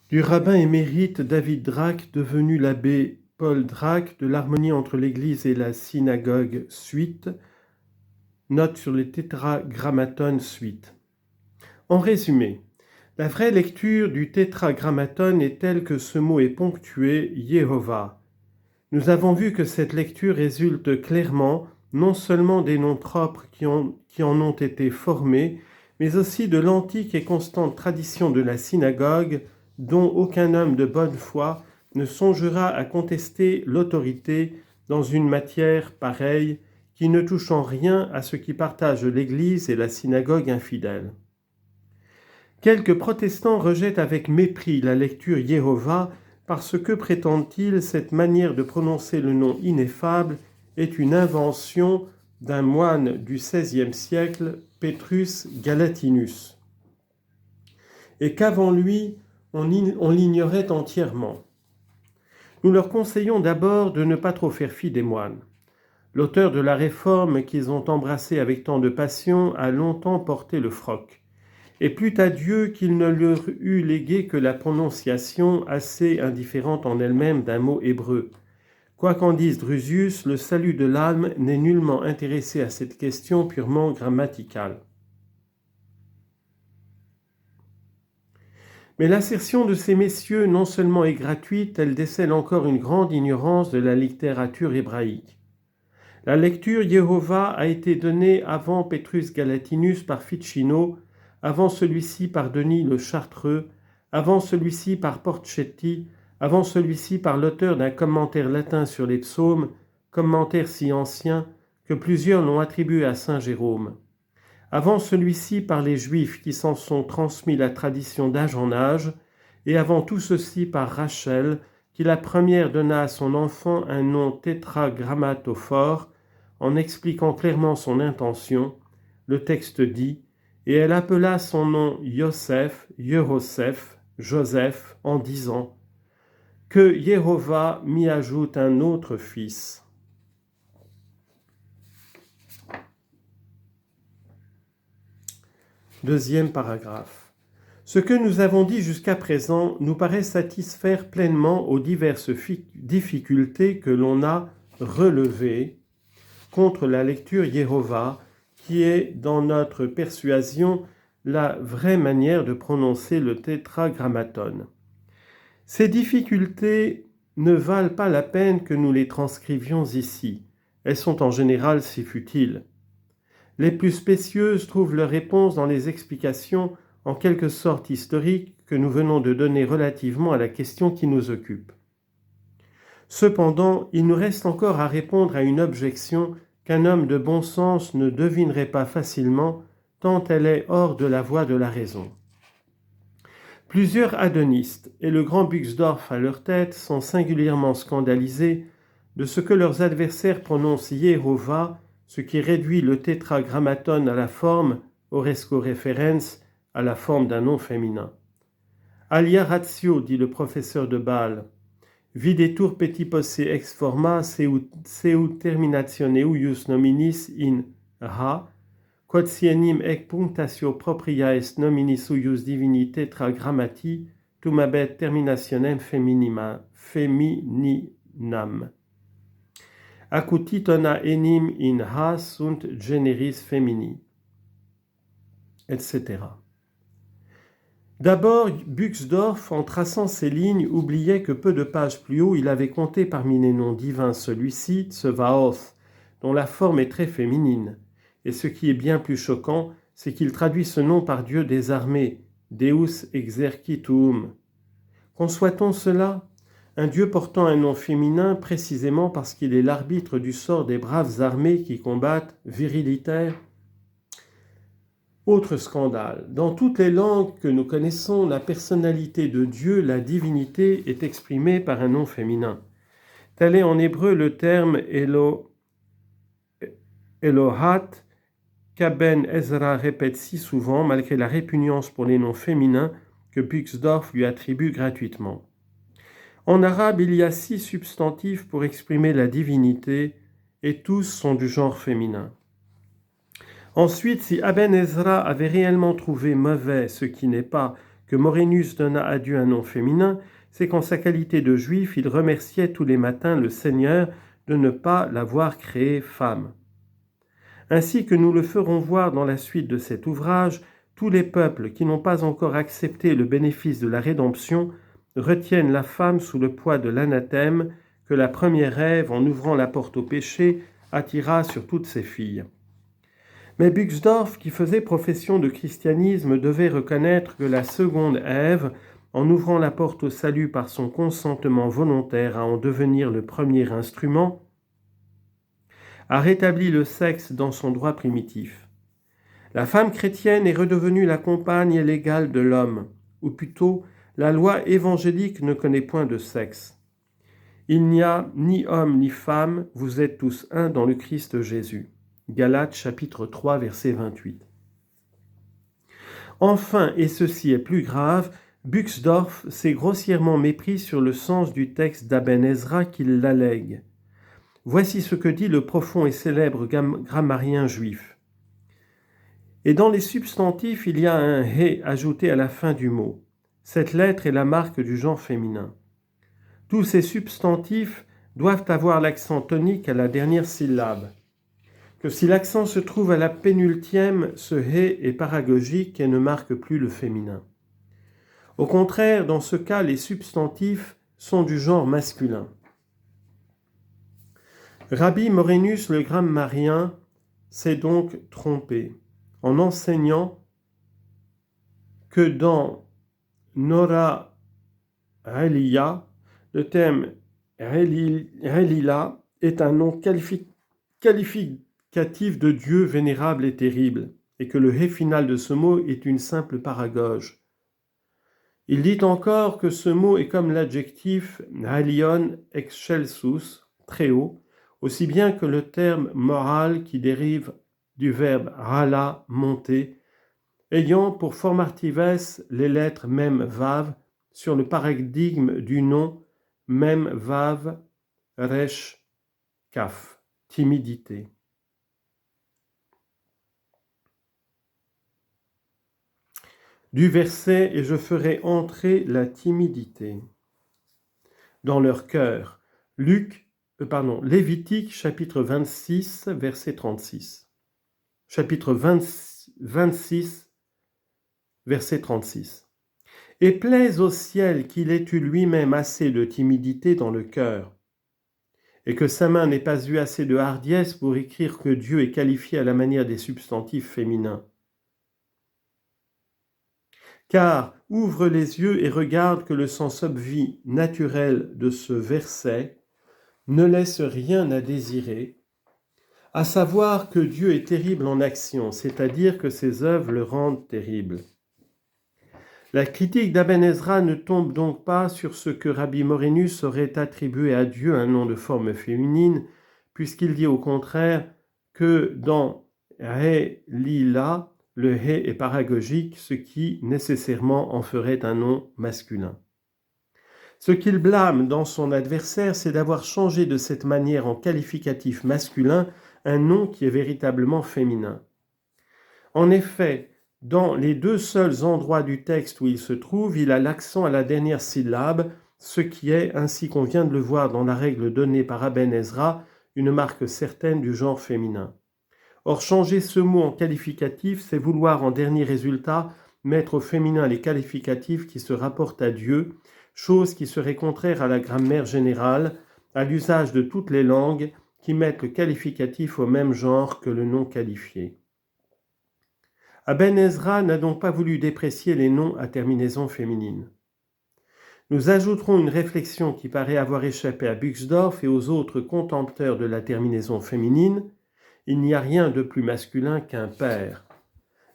du rabbin émérite David Drake, devenu l'abbé Paul Drake, de l'harmonie entre l'Église et la synagogue, suite. Note sur les tétragrammatons, suite. En résumé, la vraie lecture du tétragrammaton est telle que ce mot est ponctué Yehovah. Nous avons vu que cette lecture résulte clairement non seulement des noms propres qui en ont été formés, mais aussi de l'antique et constante tradition de la synagogue, dont aucun homme de bonne foi ne songera à contester l'autorité dans une matière pareille, qui ne touche en rien à ce qui partage l'Église et la synagogue infidèle. Quelques protestants rejettent avec mépris la lecture Yehovah parce que, prétendent-ils, cette manière de prononcer le nom ineffable est une invention d'un moine du XVIe siècle, Petrus Galatinus, et qu'avant lui, on l'ignorait entièrement. Nous leur conseillons d'abord de ne pas trop faire fi des moines. L'auteur de la réforme qu'ils ont embrassée avec tant de passion a longtemps porté le froc. Et plût à Dieu qu'il ne leur eût légué que la prononciation assez indifférente en elle-même d'un mot hébreu. Quoi qu'en dise Drusius, le salut de l'âme n'est nullement intéressé à cette question purement grammaticale. Mais l'assertion de ces messieurs non seulement est gratuite, elle décèle encore une grande ignorance de la littérature hébraïque. La lecture Yehovah a été donnée avant Petrus Galatinus par Ficino, avant celui-ci par Denis le Chartreux, avant celui-ci par Porchetti, avant celui-ci par l'auteur d'un commentaire latin sur les psaumes, commentaire si ancien que plusieurs l'ont attribué à saint Jérôme. Avant celui-ci par les Juifs qui s'en sont transmis la tradition d'âge en âge, et avant tout ceci par Rachel, qui la première donna à son enfant un nom tétragrammatophore, en expliquant clairement son intention. Le texte dit « Et elle appela son nom Yosef, Yeroseph, Joseph, en disant que Yehovah m'y ajoute un autre fils. » Deuxième paragraphe. Ce que nous avons dit jusqu'à présent nous paraît satisfaire pleinement aux diverses difficultés que l'on a relevées contre la lecture Yehovah, qui est, dans notre persuasion, la vraie manière de prononcer le tétragrammaton. Ces difficultés ne valent pas la peine que nous les transcrivions ici. Elles sont en général si futiles. Les plus spécieuses trouvent leur réponse dans les explications en quelque sorte historiques que nous venons de donner relativement à la question qui nous occupe. Cependant, il nous reste encore à répondre à une objection qu'un homme de bon sens ne devinerait pas facilement, tant elle est hors de la voie de la raison. Plusieurs adonistes, et le grand Buxdorf à leur tête, sont singulièrement scandalisés de ce que leurs adversaires prononcent Yehovah, ce qui réduit le tétragrammaton à la forme, horresco referens, à la forme d'un nom féminin. Alia ratio, dit le professeur de Bâle, videtur petit posse ex forma seu terminatione uius nominis in ha, quod sienim ec punctatio propria est nominis uius divini tetragrammati, tum habet terminationem femininam. Acutitona enim in ha sunt generis femini, etc. D'abord, Buxdorf, en traçant ces lignes, oubliait que peu de pages plus haut, il avait compté parmi les noms divins celui-ci, Tsevaoth, dont la forme est très féminine. Et ce qui est bien plus choquant, c'est qu'il traduit ce nom par Dieu des armées, Deus exercitum. Conçoit-on cela ? Un Dieu portant un nom féminin précisément parce qu'il est l'arbitre du sort des braves armées qui combattent, virilitaires. Autre scandale. Dans toutes les langues que nous connaissons, la personnalité de Dieu, la divinité, est exprimée par un nom féminin. Tel est en hébreu le terme Elohat, qu'Aben Ezra répète si souvent, malgré la répugnance pour les noms féminins que Buxdorf lui attribue gratuitement. En arabe, il y a 6 substantifs pour exprimer la divinité, et tous sont du genre féminin. Ensuite, si Aben Ezra avait réellement trouvé mauvais, ce qui n'est pas, que Morénus donna à Dieu un nom féminin, c'est qu'en sa qualité de juif, il remerciait tous les matins le Seigneur de ne pas l'avoir créée femme. Ainsi que nous le ferons voir dans la suite de cet ouvrage, tous les peuples qui n'ont pas encore accepté le bénéfice de la rédemption retiennent la femme sous le poids de l'anathème que la première Ève, en ouvrant la porte au péché, attira sur toutes ses filles. Mais Buxdorf, qui faisait profession de christianisme, devait reconnaître que la seconde Ève, en ouvrant la porte au salut par son consentement volontaire à en devenir le premier instrument, a rétabli le sexe dans son droit primitif. La femme chrétienne est redevenue la compagne légale de l'homme, ou plutôt, la loi évangélique ne connaît point de sexe. Il n'y a ni homme ni femme, vous êtes tous un dans le Christ Jésus. Galates chapitre 3 verset 28. Enfin, et ceci est plus grave, Buxdorf s'est grossièrement mépris sur le sens du texte d'Aben Ezra qu'il l'allègue. Voici ce que dit le profond et célèbre grammairien juif. Et dans les substantifs, il y a un « he » ajouté à la fin du mot. Cette lettre est la marque du genre féminin. Tous ces substantifs doivent avoir l'accent tonique à la dernière syllabe. Que si l'accent se trouve à la pénultième, ce « he » est paragogique et ne marque plus le féminin. Au contraire, dans ce cas, les substantifs sont du genre masculin. Rabbi Morénus le grammairien s'est donc trompé en enseignant que dans Nora Reliya, le terme Relila est un nom qualificatif de Dieu vénérable et terrible, et que le hé final de ce mot est une simple paragoge. Il dit encore que ce mot est comme l'adjectif Halion excelsus, très haut, aussi bien que le terme moral qui dérive du verbe rala, monter, ayant pour formartives les lettres mem vav sur le paradigme du nom mem vav resh kaf, timidité. Du verset « Et je ferai entrer la timidité dans leur cœur » Lévitique chapitre 26 verset 36. Chapitre 26 verset 36. Et plaise au ciel qu'il ait eu lui-même assez de timidité dans le cœur, et que sa main n'ait pas eu assez de hardiesse pour écrire que Dieu est qualifié à la manière des substantifs féminins. Car ouvre les yeux et regarde que le sens obvi naturel de ce verset ne laisse rien à désirer, à savoir que Dieu est terrible en action, c'est-à-dire que ses œuvres le rendent terrible. La critique d'Aben Ezra ne tombe donc pas sur ce que Rabbi Morénus aurait attribué à Dieu un nom de forme féminine, puisqu'il dit au contraire que dans He Lila, le He est paragogique, ce qui nécessairement en ferait un nom masculin. Ce qu'il blâme dans son adversaire, c'est d'avoir changé de cette manière en qualificatif masculin un nom qui est véritablement féminin. En effet, dans les deux seuls endroits du texte où il se trouve, il a l'accent à la dernière syllabe, ce qui est, ainsi qu'on vient de le voir dans la règle donnée par Aben Ezra, une marque certaine du genre féminin. Or, changer ce mot en qualificatif, c'est vouloir en dernier résultat mettre au féminin les qualificatifs qui se rapportent à Dieu, chose qui serait contraire à la grammaire générale, à l'usage de toutes les langues qui mettent le qualificatif au même genre que le nom qualifié. Aben Ezra n'a donc pas voulu déprécier les noms à terminaison féminine. Nous ajouterons une réflexion qui paraît avoir échappé à Buxdorf et aux autres contempteurs de la terminaison féminine. Il n'y a rien de plus masculin qu'un père.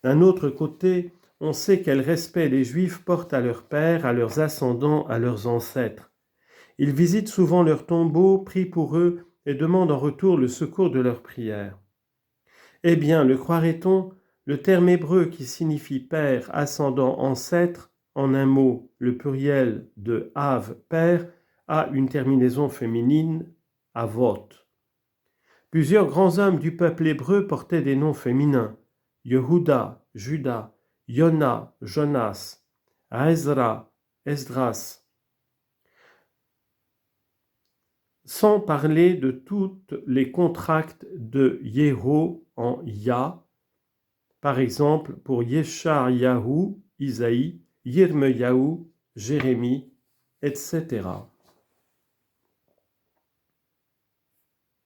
D'un autre côté, on sait quel respect les Juifs portent à leurs pères, à leurs ascendants, à leurs ancêtres. Ils visitent souvent leurs tombeaux, prient pour eux et demandent en retour le secours de leurs prières. Eh bien, le croirait-on, le terme hébreu qui signifie père, ascendant, ancêtre, en un mot, le pluriel de Av, père, a une terminaison féminine, avot. Plusieurs grands hommes du peuple hébreu portaient des noms féminins. Yehuda, Judas, Yona, Jonas, Ezra, Esdras. Sans parler de toutes les contractes de Yého en Ya, par exemple pour Yeshayahu, Isaïe, Yirmeyahu, Jérémie, etc.